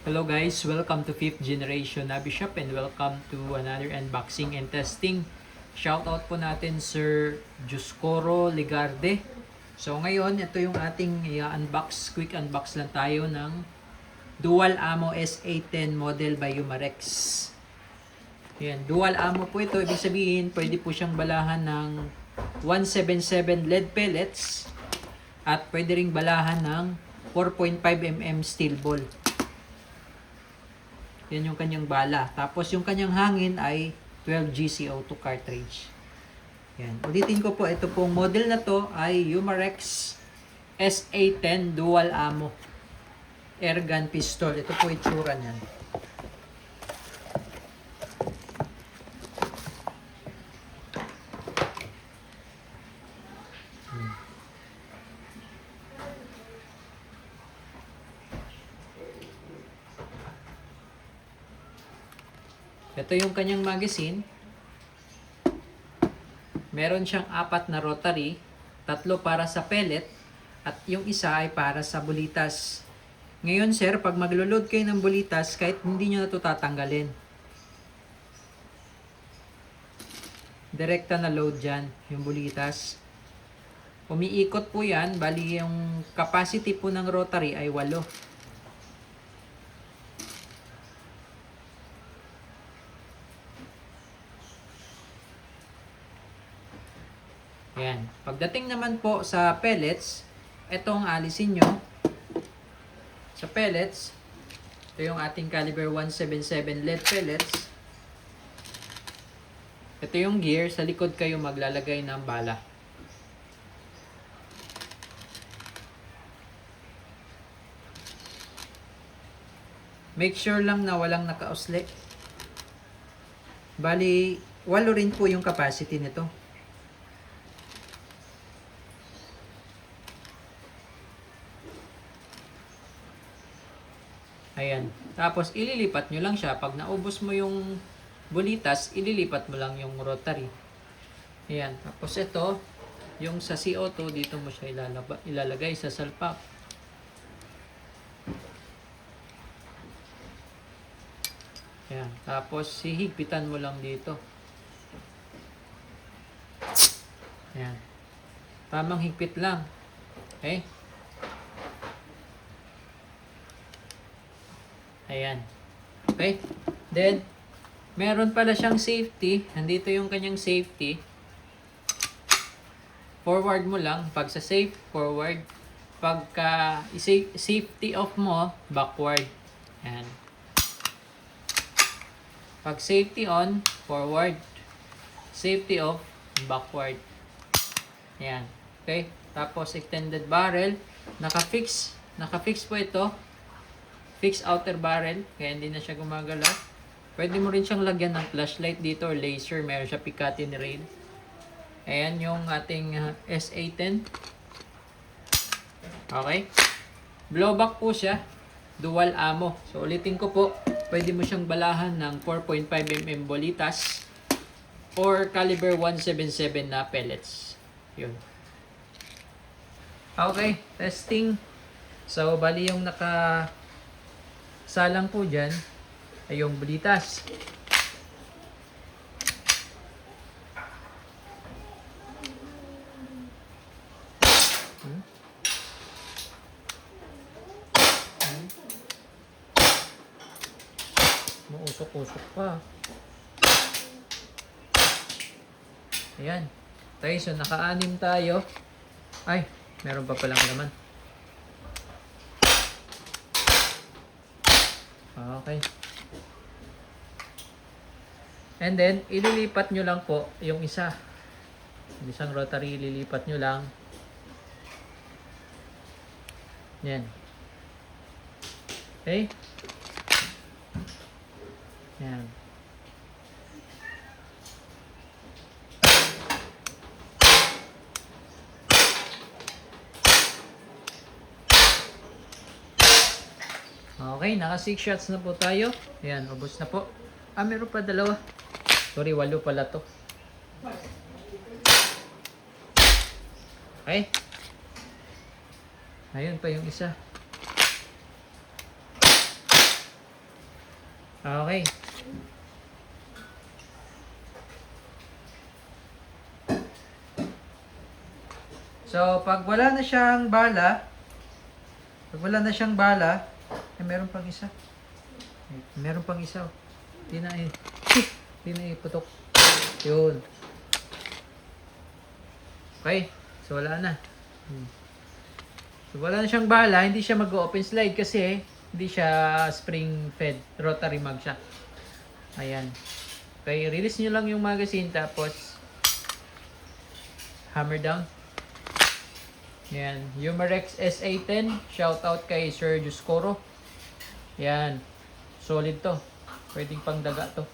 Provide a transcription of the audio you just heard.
Hello guys, welcome to 5th Generation Nabi Shop and welcome to another unboxing and testing. Shoutout po natin Sir Juscoro Ligarde. So ngayon, ito yung ating unbox, quick unbox lang tayo ng Dual Ammo S810 model by Umarex. Ayan, dual ammo po ito, ibig sabihin pwede po siyang balahan ng 177 lead pellets at pwede ring balahan ng 4.5mm steel ball. Yan yung kanyang bala. Tapos yung kanyang hangin ay 12 GCO2 cartridge. Yan. Ulitin ko po, ito pong model na to ay Umarex S810 dual ammo airgun pistol. Ito po itsura niyan. Ito yung kanyang magazine. Meron siyang 4 na rotary, 3 para sa pellet, at yung isa ay para sa bulitas. Ngayon sir, pag maglo-load kayo ng bulitas, kahit hindi nyo na ito tatanggalin. Direkta na load dyan, yung bulitas. Umiikot po yan, bali yung capacity po ng rotary ay 8. Ayan. Pagdating naman po sa pellets, ito ang alisin nyo. Sa pellets, ito yung ating caliber 177 lead pellets. Ito yung gear, sa likod kayo maglalagay ng bala. Make sure lang na walang nakausli. Bali, 8 rin po yung capacity nito. Ayan. Tapos, ililipat nyo lang siya. Pag naubos mo yung bulitas, ililipat mo lang yung rotary. Ayan. Tapos, ito, yung sa CO2, dito mo siya ilalagay sa salpak. Ayan. Tapos, hihigpitan mo lang dito. Ayan. Tamang higpit lang. Okay? Ayan. Okay? Then, meron pala siyang safety. Nandito yung kanyang safety. Forward mo lang. Pag sa safe, forward. Pagka safety off mo, backward. Ayan. Pag safety on, forward. Safety off, backward. Ayan. Okay? Tapos, extended barrel. Naka-fix. Naka-fix po ito. Fixed outer barrel, kaya hindi na siya gumagalaw. Pwede mo rin siyang lagyan ng flashlight dito or laser. Meron siya Picatinny rail. Ayan yung ating S810. Okay. Blowback po siya. Dual ammo. So ulitin ko po. Pwede mo siyang balahan ng 4.5mm bolitas or caliber 177 na pellets. Yun. Okay. Testing. So bali yung salang po dyan ay yung bulitas. Mausok-usok pa. Ayan. Okay, so naka-anim tayo. Ay, meron pa palang naman. Okay. And then, ililipat nyo lang po yung isa. Yung isang rotary, ililipat nyo lang. Yan. Okay? Yan. Okay, naka 6 shots na po tayo. Ayan, ubos na po. Meron pa 2. Sorry, 8 pala to. Okay. Ayun pa yung isa. Okay. So, pag wala na siyang bala, meron pang isa. Meron pang isa. Di na iputok. Yun. Okay. So, wala na. So, wala na siyang bala. Hindi siya mag-open slide kasi hindi siya spring-fed. Rotary mag siya. Ayan. Okay. Release nyo lang yung magazine tapos hammer down. Yan. Humarex SA10. Shoutout kay Sir Juscoro. Yan. Solid to. Pwedeng pangdaga to.